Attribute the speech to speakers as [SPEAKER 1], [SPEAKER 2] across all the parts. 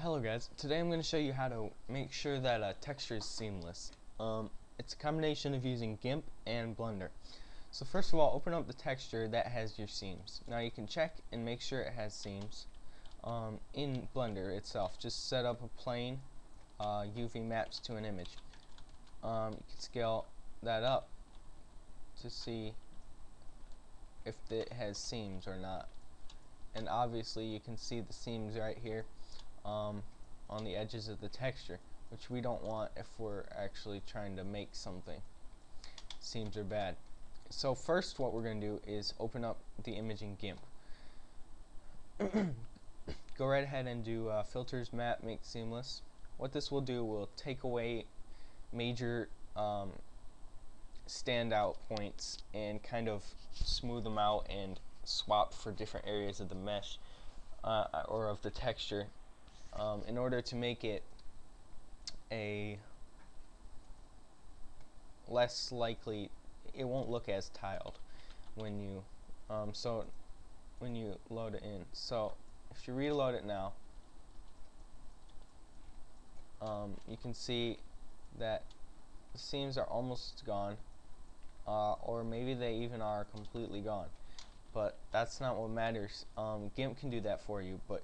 [SPEAKER 1] Hello guys, today I'm going to show you how to make sure that a texture is seamless. It's a combination of using GIMP and Blender. So first of all, open up the texture that has your seams. Now you can check and make sure it has seams in Blender itself. Just set up a plane, UV maps to an image. You can scale that up to see if it has seams or not. And obviously you can see the seams right here on the edges of the texture, which we don't want if we're actually trying to make something. Seams are bad. So first what we're going to do is open up the image in GIMP. Go right ahead and do filters, map, make seamless. What this will do will take away major standout points and kind of smooth them out and swap for different areas of the mesh or of the texture in order to make it a less likely, it won't look as tiled when you when you load it in. So if you reload it now, you can see that the seams are almost gone, or maybe they even are completely gone, but that's not what matters. GIMP can do that for you, but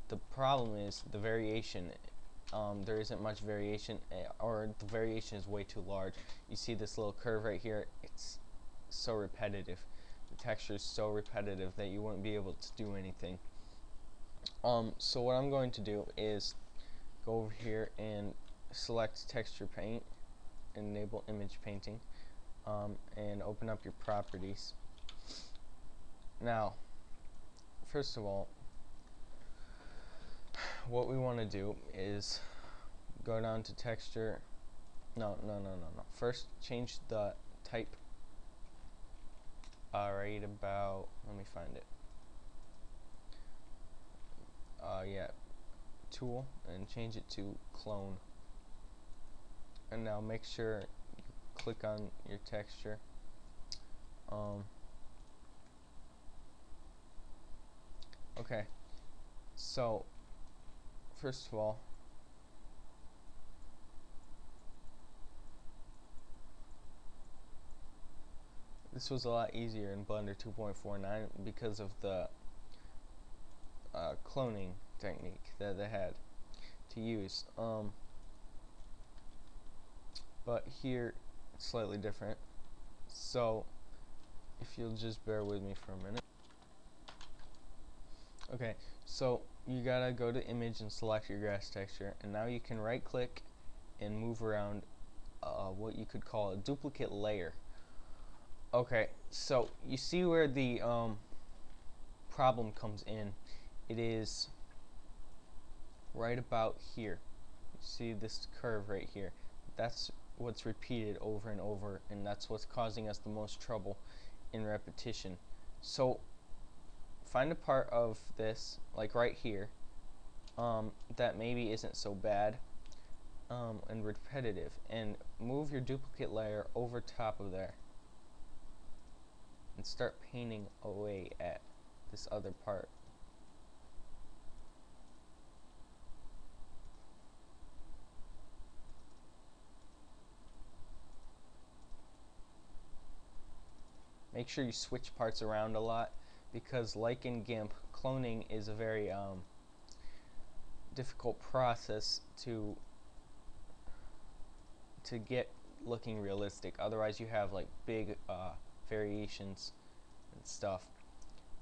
[SPEAKER 1] the problem is the variation. There isn't much variation, or the variation is way too large. You see this little curve right here, it's so repetitive. The texture is so repetitive that you wouldn't be able to do anything. So what I'm going to do is go over here and select texture paint, enable image painting, and open up your properties. Now first of all, what we want to do is go down to texture. No. First change the type right about, let me find it. Yeah, tool, and change it to clone. And now make sure you click on your texture. Okay, so first of all, this was a lot easier in Blender 2.49 because of the cloning technique that they had to use. But here it's slightly different. So if you'll just bear with me for a minute. Okay, so you gotta go to image and select your grass texture, and now you can right click and move around what you could call a duplicate layer. Okay, so you see where the problem comes in. It is right about here. You see this curve right here. That's what's repeated over and over, and that's what's causing us the most trouble in repetition. So find a part of this, like right here, that maybe isn't so bad and repetitive, and move your duplicate layer over top of there and start painting away at this other part. Make sure you switch parts around a lot, because like in GIMP, cloning is a very difficult process to get looking realistic. Otherwise you have like big variations and stuff.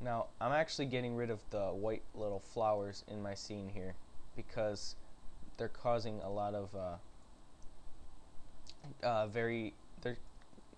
[SPEAKER 1] Now I'm actually getting rid of the white little flowers in my scene here because they're causing a lot of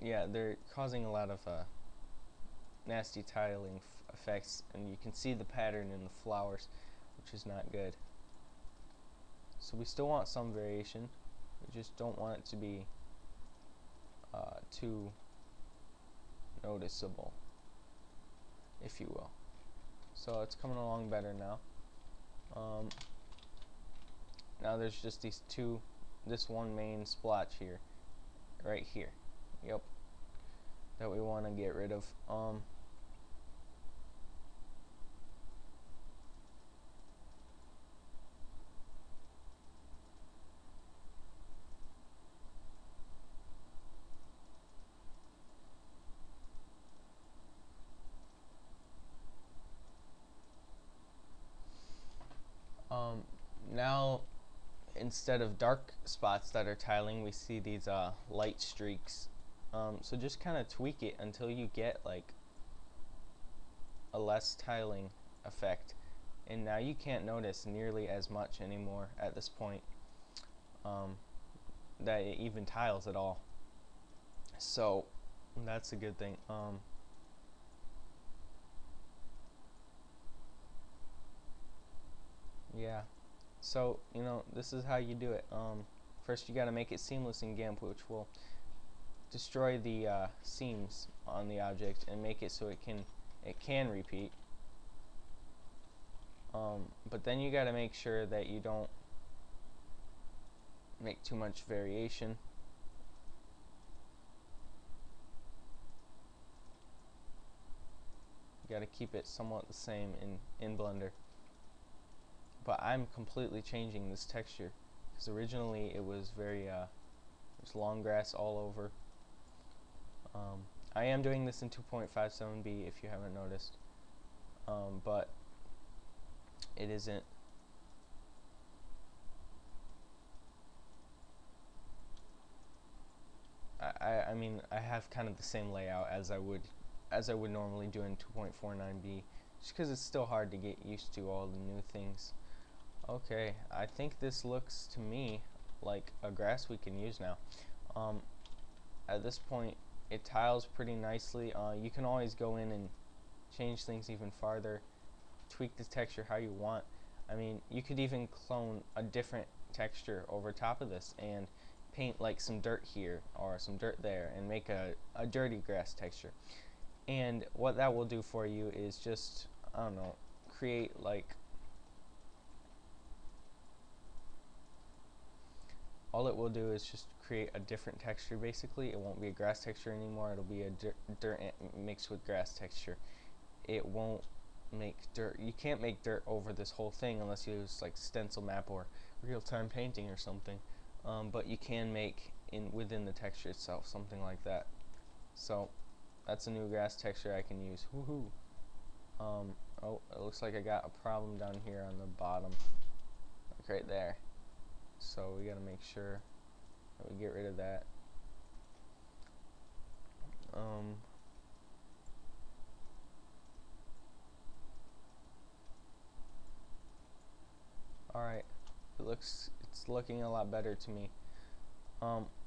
[SPEAKER 1] they're causing a lot of nasty tiling effects, and you can see the pattern in the flowers, which is not good. So we still want some variation, we just don't want it to be too noticeable, if you will. So it's coming along better now. Now there's just this one main splotch here, right here, yep, that we want to get rid of. Now, instead of dark spots that are tiling, we see these light streaks. So just kind of tweak it until you get like a less tiling effect. And now you can't notice nearly as much anymore at this point that it even tiles at all. So that's a good thing. Yeah. So, you know, this is how you do it. First, you got to make it seamless in GIMP, which will destroy the seams on the object and make it so it can repeat. But then you got to make sure that you don't make too much variation. You got to keep it somewhat the same in Blender. But I'm completely changing this texture because originally it was very there's long grass all over. I am doing this in 2.57b if you haven't noticed, but it isn't. I mean, I have kind of the same layout as I would normally do in 2.49b, just because it's still hard to get used to all the new things. Okay, I think this looks to me like a grass we can use now. At this point, it tiles pretty nicely. You can always go in and change things even farther, tweak the texture how you want. I mean, you could even clone a different texture over top of this and paint like some dirt here or some dirt there and make a dirty grass texture. And what that will do for you is just, I don't know, create like, all it will do is just create a different texture basically. It won't be a grass texture anymore, it'll be a dirt mixed with grass texture. It won't make dirt. You can't make dirt over this whole thing unless you use like stencil map or real-time painting or something. But you can make within the texture itself something like that. So that's a new grass texture I can use. Woohoo! Oh, it looks like I got a problem down here on the bottom, like right there. So we gotta make sure that we get rid of that. Alright, it's looking a lot better to me.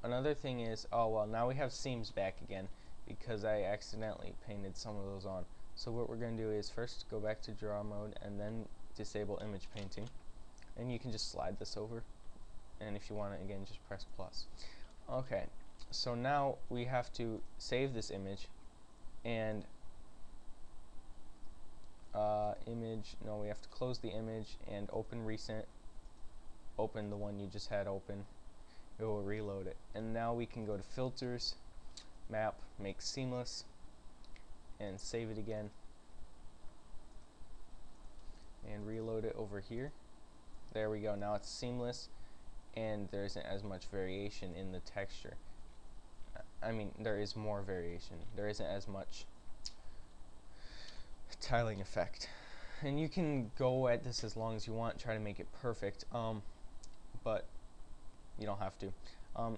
[SPEAKER 1] Another thing is, oh well, now we have seams back again because I accidentally painted some of those on. So what we're going to do is first go back to draw mode and then disable image painting, and you can just slide this over, and if you want it again, just press plus. Okay, so now we have to save this image and we have to close the image and open recent, open the one you just had open. It will reload it, and now we can go to filters, map, make seamless, and save it again and reload it over here. There we go. Now it's seamless and there isn't as much variation in the texture. I mean, there is more variation. There isn't as much tiling effect, and you can go at this as long as you want, try to make it perfect, but you don't have to.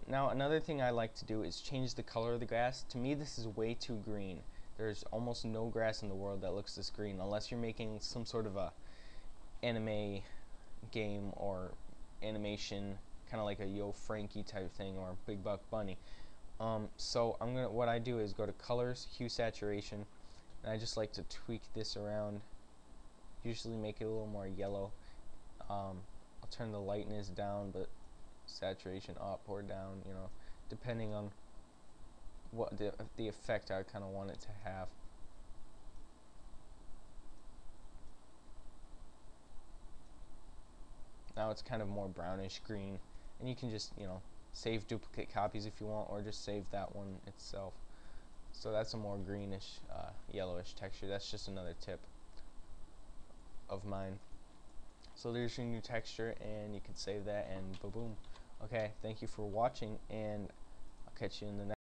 [SPEAKER 1] Now another thing I like to do is change the color of the grass. To me, this is way too green. There's almost no grass in the world that looks this green unless you're making some sort of a anime game or animation, kind of like a Yo Frankie type thing or Big Buck Bunny. So what I do is go to colors, hue, saturation, and I just like to tweak this around, usually make it a little more yellow. I'll turn the lightness down, but saturation up or down, you know, depending on what the effect I kind of want it to have. Now it's kind of more brownish green, and you can just, you know, save duplicate copies if you want, or just save that one itself. So that's a more greenish, yellowish texture. That's just another tip of mine. So there's your new texture, and you can save that, and boom. Okay, thank you for watching, and I'll catch you in the next